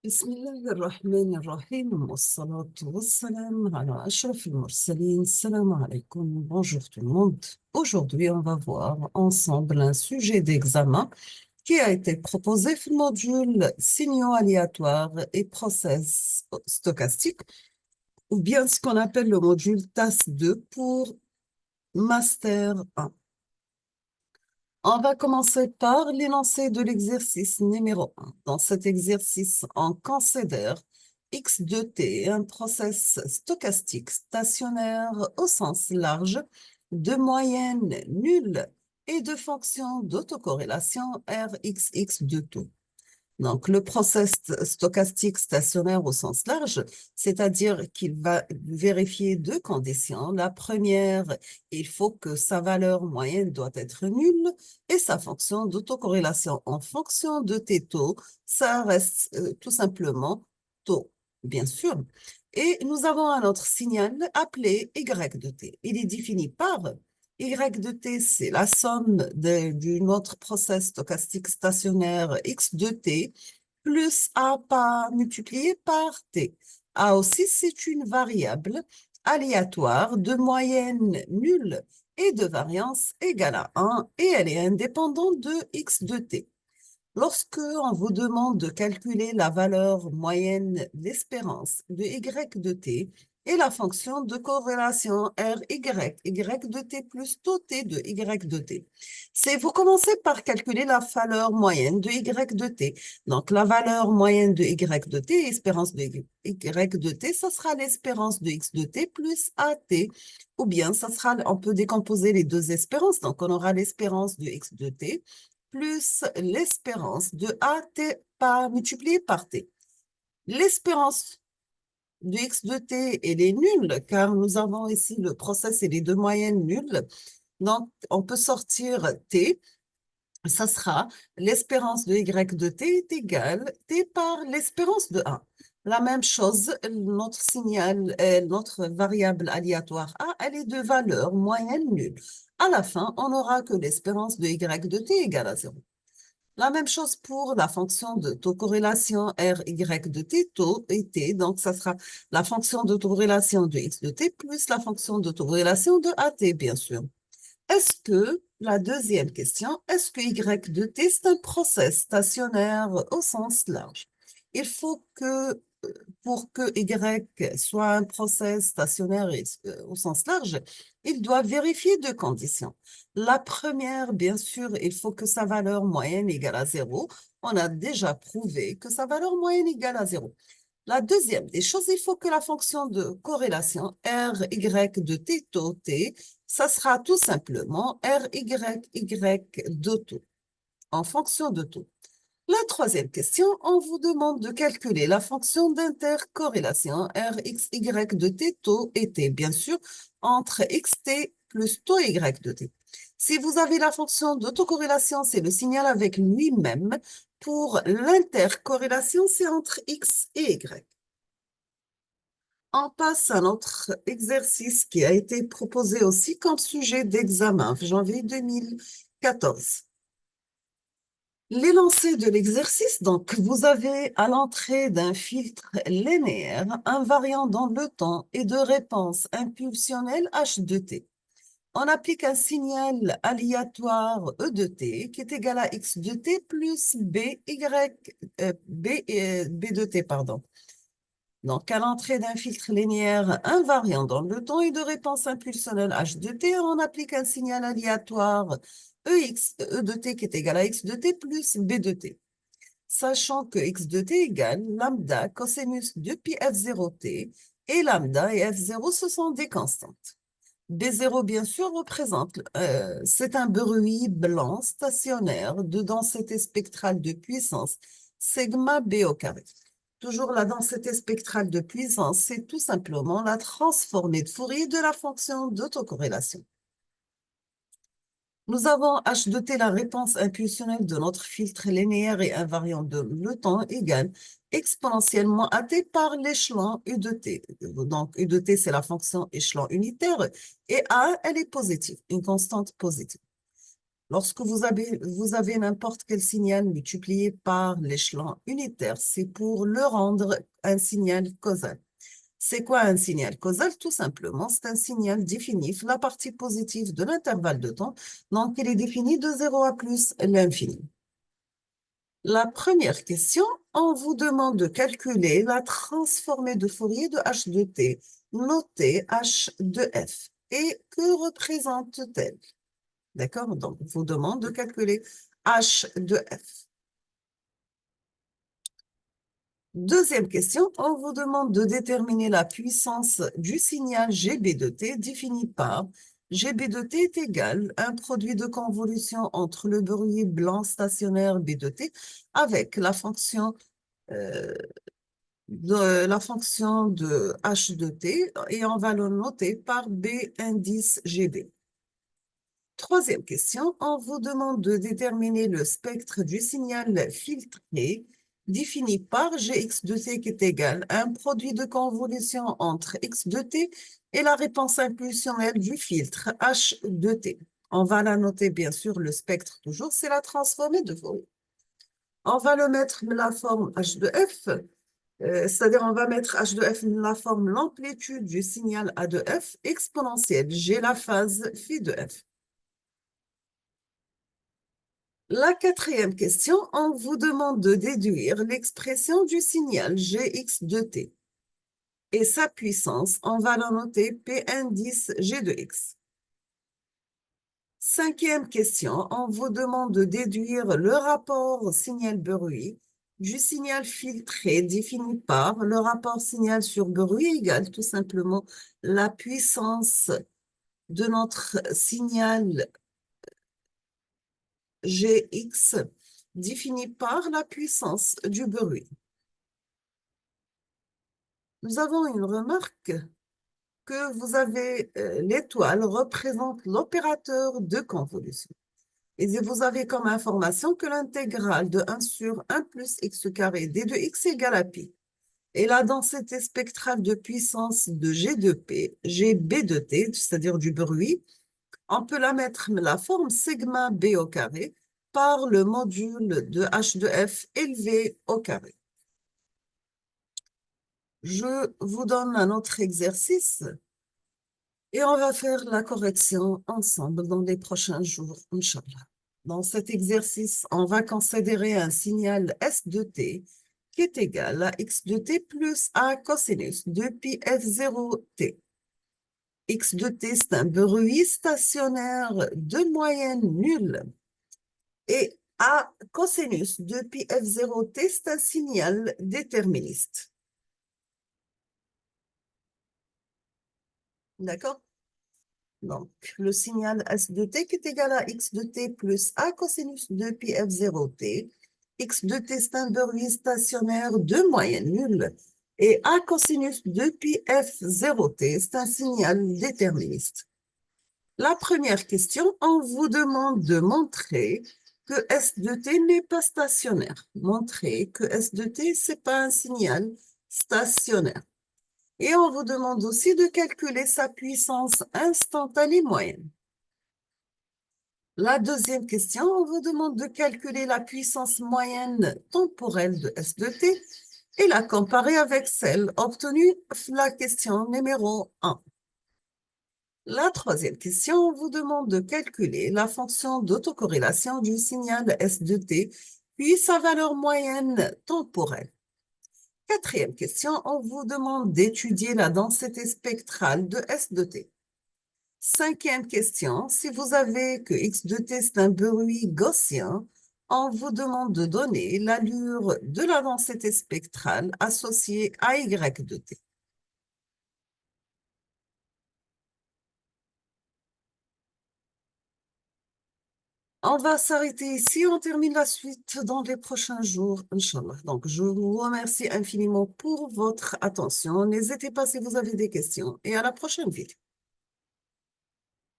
بسم الله الرحمن الرحيم والصلاة والسلام على أشرف المرسلين. Salam alaikum. Bonjour tout le monde. Aujourd'hui, on va voir ensemble un sujet d'examen qui a été proposé dans le module signaux aléatoires et process stochastiques, ou bien ce qu'on appelle le module TAS2 pour Master 1. On va commencer par l'énoncé de l'exercice numéro 1. Dans cet exercice, on considère X de t, un process stochastique stationnaire au sens large, de moyenne nulle et de fonction d'autocorrélation Rxx de tout. Donc, le process stochastique stationnaire au sens large, c'est-à-dire qu'il va vérifier deux conditions. La première, il faut que sa valeur moyenne doit être nulle et sa fonction d'autocorrélation en fonction de t taux, ça reste tout simplement taux, bien sûr. Et nous avons un autre signal appelé y de t. Il est défini par y de t, c'est la somme d'une autre process stochastique stationnaire x de t plus a pas multiplié par t. A aussi, c'est une variable aléatoire de moyenne nulle et de variance égale à 1 et elle est indépendante de x de t. Lorsque on vous demande de calculer la valeur moyenne d'espérance de y de t et la fonction de corrélation y de t plus taux t de y de t, vous commencez par calculer la valeur moyenne de y de t. Donc, la valeur moyenne de y de t, espérance de y de t, ça sera l'espérance de x de t plus at. Ou bien, on peut décomposer les deux espérances. Donc, on aura l'espérance de x de t plus l'espérance de AT par multiplié par T. L'espérance de x de T, elle est nulle, car nous avons ici le process et les deux moyennes nulles. Donc, on peut sortir T. Ça sera l'espérance de y de T est égale T par l'espérance de A. La même chose, notre signal, notre variable aléatoire A, elle est de valeur moyenne nulle. À la fin, on n'aura que l'espérance de y de t égale à 0. La même chose pour la fonction d'autocorrélation RY de t, taux et t. Donc, ça sera la fonction d'autocorrélation de x de t plus la fonction d'autocorrélation de AT, bien sûr. Est-ce que, la deuxième question, est-ce que y de t, c'est un process stationnaire au sens large? Il faut que pour que Y soit un process stationnaire au sens large, il doit vérifier deux conditions. La première, bien sûr, il faut que sa valeur moyenne égale à 0. On a déjà prouvé que sa valeur moyenne égale à 0. La deuxième des choses, il faut que la fonction de corrélation RY de t taux t, ça sera tout simplement RY de taux, en fonction de taux. La troisième question, on vous demande de calculer la fonction d'intercorrélation Rxy de t taux et t, bien sûr, entre xt plus taux y de t. Si vous avez la fonction d'autocorrélation, c'est le signal avec lui-même. Pour l'intercorrélation, c'est entre x et y. On passe à notre exercice qui a été proposé aussi comme sujet d'examen, janvier 2014. L'énoncé de l'exercice, donc, vous avez à l'entrée d'un filtre linéaire invariant dans le temps et de réponse impulsionnelle H de t. On applique un signal aléatoire E de t qui est égal à X de t plus B de t, pardon. Donc, à l'entrée d'un filtre linéaire invariant dans le temps et de réponse impulsionnelle H de t, on applique un signal aléatoire E de t qui est égal à X de t plus B de t. Sachant que X de t égale lambda cosinus de pi f0t et lambda et f0, ce sont des constantes. B0, bien sûr, c'est un bruit blanc stationnaire de densité spectrale de puissance sigma b au carré. Toujours la densité spectrale de puissance, c'est tout simplement la transformée de Fourier de la fonction d'autocorrélation. Nous avons H de t, la réponse impulsionnelle de notre filtre linéaire et invariant de le temps égale exponentiellement à t par l'échelon U de t. Donc, U de t, c'est la fonction échelon unitaire et A, elle est positive, une constante positive. Lorsque vous avez n'importe quel signal multiplié par l'échelon unitaire, c'est pour le rendre un signal causal. C'est quoi un signal causal? Tout simplement, c'est un signal défini, la partie positive de l'intervalle de temps. Donc, il est défini de 0 à plus l'infini. La première question, on vous demande de calculer la transformée de Fourier de h de t, notée h de f. Et que représente-t-elle? D'accord? Donc, on vous demande de calculer h de f. Deuxième question, on vous demande de déterminer la puissance du signal GB de t défini par GB de t est égal à un produit de convolution entre le bruit blanc stationnaire B de t avec la fonction de h de t et on va le noter par B indice GB. Troisième question, on vous demande de déterminer le spectre du signal filtré défini par Gx de t qui est égal à un produit de convolution entre x de t et la réponse impulsionnelle du filtre h de t. On va la noter, bien sûr, le spectre toujours, c'est la transformée de Fourier. On va le mettre la forme h de f, c'est-à-dire on va mettre h de f la forme l'amplitude du signal a de f exponentielle g la phase phi de f. La quatrième question, on vous demande de déduire l'expression du signal Gx de t et sa puissance, on va la noter P indice G de x. Cinquième question, on vous demande de déduire le rapport signal-bruit du signal filtré défini par le rapport signal sur bruit égale tout simplement la puissance de notre signal Gx défini par la puissance du bruit. Nous avons une remarque que vous avez, l'étoile représente l'opérateur de convolution. Et vous avez comme information que l'intégrale de 1 sur 1 plus x carré d de x égale à pi. Et la densité spectrale de puissance de G de P, Gb de t, c'est-à-dire du bruit, on peut la mettre la forme sigma b au carré par le module de h de f élevé au carré. Je vous donne un autre exercice et on va faire la correction ensemble dans les prochains jours, Inch'Allah. Dans cet exercice, on va considérer un signal S de t qui est égal à x de t plus a cosinus de pi f0t. X de t, c'est un bruit stationnaire de moyenne nulle. Et a cosinus de pi f0t, c'est un signal déterministe. D'accord? Donc, le signal S de t qui est égal à x de t plus a cosinus de pi f0t. X de t, c'est un bruit stationnaire de moyenne nulle. Et a cosinus de pi f0t, c'est un signal déterministe. La première question, on vous demande de montrer que S de t n'est pas stationnaire. Montrer que S de t, ce n'est pas un signal stationnaire. Et on vous demande aussi de calculer sa puissance instantanée moyenne. La deuxième question, on vous demande de calculer la puissance moyenne temporelle de S de t et la comparer avec celle obtenue la question numéro 1. La troisième question, on vous demande de calculer la fonction d'autocorrélation du signal S de t, puis sa valeur moyenne temporelle. Quatrième question, on vous demande d'étudier la densité spectrale de S de t. Cinquième question, si vous avez que x de t c'est un bruit gaussien, on vous demande de donner l'allure de la densité spectrale associée à y de t. On va s'arrêter ici, on termine la suite dans les prochains jours, Inch'Allah. Donc, je vous remercie infiniment pour votre attention. N'hésitez pas si vous avez des questions et à la prochaine vidéo.